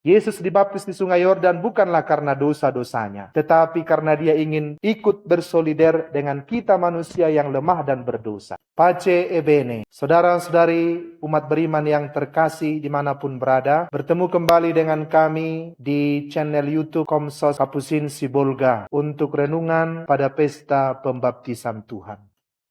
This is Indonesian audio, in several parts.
Yesus dibaptis di Sungai Yordan bukanlah karena dosa-dosanya, tetapi karena dia ingin ikut bersolider dengan kita manusia yang lemah dan berdosa. Pace e bene, saudara-saudari umat beriman yang terkasih dimanapun berada, bertemu kembali dengan kami di channel YouTube Komsos Kapusin Sibolga untuk renungan pada pesta pembaptisan Tuhan.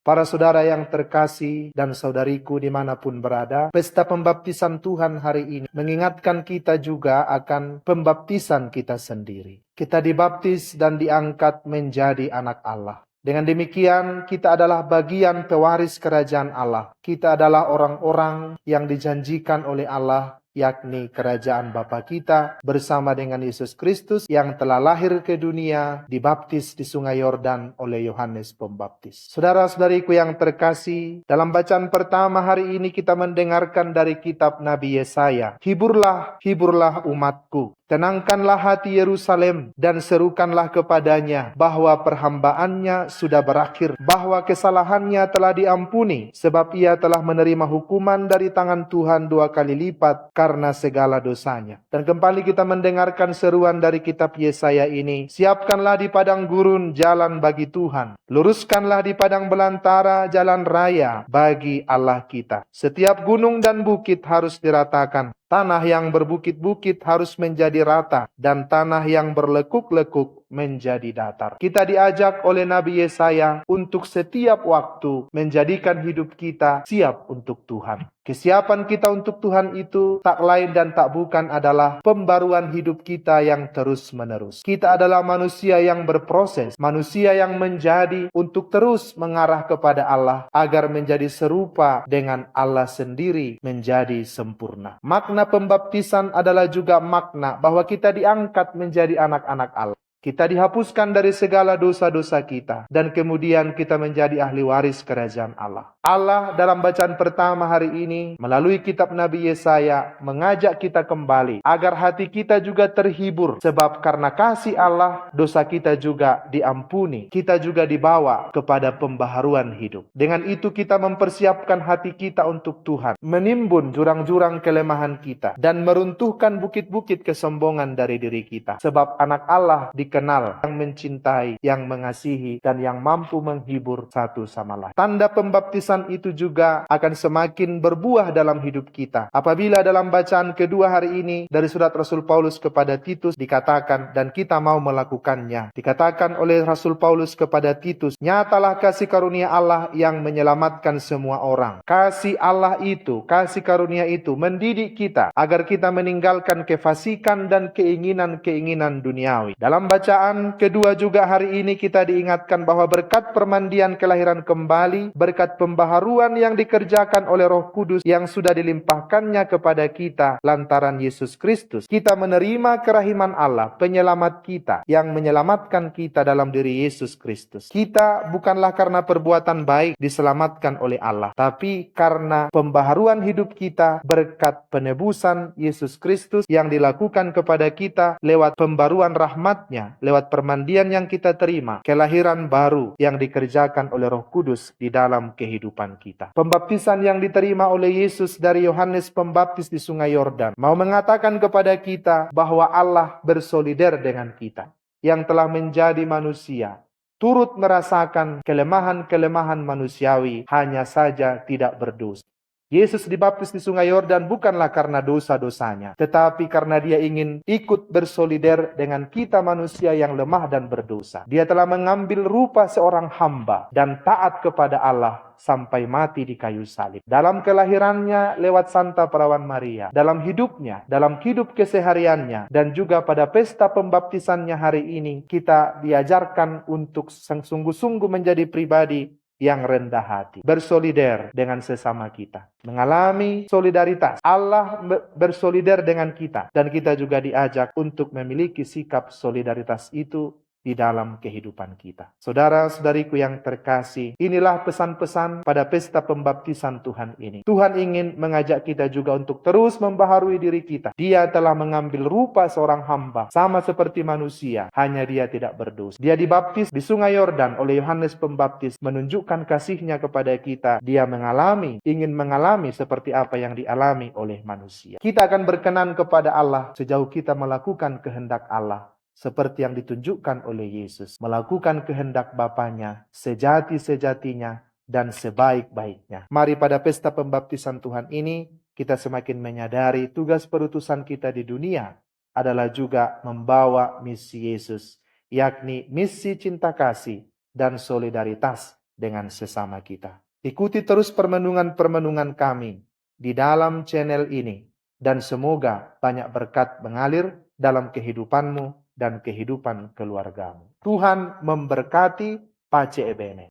Para saudara yang terkasih dan saudariku dimanapun berada, pesta pembaptisan Tuhan hari ini mengingatkan kita juga akan pembaptisan kita sendiri. Kita dibaptis dan diangkat menjadi anak Allah. Dengan demikian, kita adalah bagian pewaris kerajaan Allah. Kita adalah orang-orang yang dijanjikan oleh Allah, yakni kerajaan Bapa kita bersama dengan Yesus Kristus yang telah lahir ke dunia, dibaptis di Sungai Yordan oleh Yohanes Pembaptis. Saudara-saudariku yang terkasih, dalam bacaan pertama hari ini kita mendengarkan dari kitab Nabi Yesaya. Hiburlah, hiburlah umatku. Tenangkanlah hati Yerusalem dan serukanlah kepadanya bahwa perhambaannya sudah berakhir, bahwa kesalahannya telah diampuni, sebab ia telah menerima hukuman dari tangan Tuhan 2 kali lipat karena segala dosanya. Dan kembali kita mendengarkan seruan dari kitab Yesaya ini, siapkanlah di padang gurun jalan bagi Tuhan, luruskanlah di padang belantara jalan raya bagi Allah kita. Setiap gunung dan bukit harus diratakan, tanah yang berbukit-bukit harus menjadi rata, dan tanah yang berlekuk-lekuk menjadi datar. Kita diajak oleh Nabi Yesaya untuk setiap waktu menjadikan hidup kita siap untuk Tuhan. Kesiapan kita untuk Tuhan itu tak lain dan tak bukan adalah pembaruan hidup kita yang terus-menerus. Kita adalah manusia yang berproses, manusia yang menjadi untuk terus mengarah kepada Allah agar menjadi serupa dengan Allah sendiri, menjadi sempurna. Makna pembaptisan adalah juga makna bahwa kita diangkat menjadi anak-anak Allah. Kita dihapuskan dari segala dosa-dosa kita, dan kemudian kita menjadi ahli waris kerajaan Allah. Allah dalam bacaan pertama hari ini melalui kitab Nabi Yesaya mengajak kita kembali agar hati kita juga terhibur, sebab karena kasih Allah dosa kita juga diampuni, kita juga dibawa kepada pembaharuan hidup. Dengan itu kita mempersiapkan hati kita untuk Tuhan, menimbun jurang-jurang kelemahan kita dan meruntuhkan bukit-bukit kesombongan dari diri kita, sebab anak Allah dikenal yang mencintai, yang mengasihi, dan yang mampu menghibur satu sama lain. Tanda pembaptisan itu juga akan semakin berbuah dalam hidup kita. Apabila dalam bacaan kedua hari ini dari surat Rasul Paulus kepada Titus dikatakan, dan kita mau melakukannya. Dikatakan oleh Rasul Paulus kepada Titus, nyatalah kasih karunia Allah yang menyelamatkan semua orang. Kasih Allah itu, kasih karunia itu mendidik kita agar kita meninggalkan kefasikan dan keinginan-keinginan duniawi. Dalam bacaan kedua juga hari ini kita diingatkan bahwa berkat permandian kelahiran kembali, berkat pembaharuan yang dikerjakan oleh Roh Kudus yang sudah dilimpahkannya kepada kita lantaran Yesus Kristus, kita menerima kerahiman Allah, penyelamat kita, yang menyelamatkan kita dalam diri Yesus Kristus. Kita bukanlah karena perbuatan baik diselamatkan oleh Allah, tapi karena pembaharuan hidup kita berkat penebusan Yesus Kristus yang dilakukan kepada kita lewat pembaruan rahmat-Nya, lewat permandian yang kita terima, kelahiran baru yang dikerjakan oleh Roh Kudus di dalam kehidupan kita. Pembaptisan yang diterima oleh Yesus dari Yohanes Pembaptis di Sungai Yordan mau mengatakan kepada kita bahwa Allah bersolider dengan kita yang telah menjadi manusia, turut merasakan kelemahan-kelemahan manusiawi, hanya saja tidak berdosa. Yesus dibaptis di Sungai Yordan bukanlah karena dosa-dosanya, tetapi karena dia ingin ikut bersolider dengan kita manusia yang lemah dan berdosa. Dia telah mengambil rupa seorang hamba dan taat kepada Allah sampai mati di kayu salib. Dalam kelahirannya lewat Santa Perawan Maria, dalam hidupnya, dalam hidup kesehariannya, dan juga pada pesta pembaptisannya hari ini, kita diajarkan untuk sungguh-sungguh menjadi pribadi yang rendah hati, bersolider dengan sesama kita, mengalami solidaritas. Allah bersolider dengan kita, dan kita juga diajak untuk memiliki sikap solidaritas itu di dalam kehidupan kita. Saudara-saudariku yang terkasih, inilah pesan-pesan pada pesta pembaptisan Tuhan ini. Tuhan ingin mengajak kita juga untuk terus membaharui diri kita. Dia telah mengambil rupa seorang hamba, sama seperti manusia, hanya dia tidak berdosa. Dia dibaptis di Sungai Yordan oleh Yohanes Pembaptis, menunjukkan kasihnya kepada kita. Dia ingin mengalami seperti apa yang dialami oleh manusia. Kita akan berkenan kepada Allah sejauh kita melakukan kehendak Allah, seperti yang ditunjukkan oleh Yesus, melakukan kehendak Bapanya sejati-sejatinya dan sebaik-baiknya. Mari pada pesta pembaptisan Tuhan ini, kita semakin menyadari tugas perutusan kita di dunia adalah juga membawa misi Yesus, yakni misi cinta kasih dan solidaritas dengan sesama kita. Ikuti terus permenungan-permenungan kami di dalam channel ini, dan semoga banyak berkat mengalir dalam kehidupanmu dan kehidupan keluargamu. Tuhan memberkati. Pace Ebene.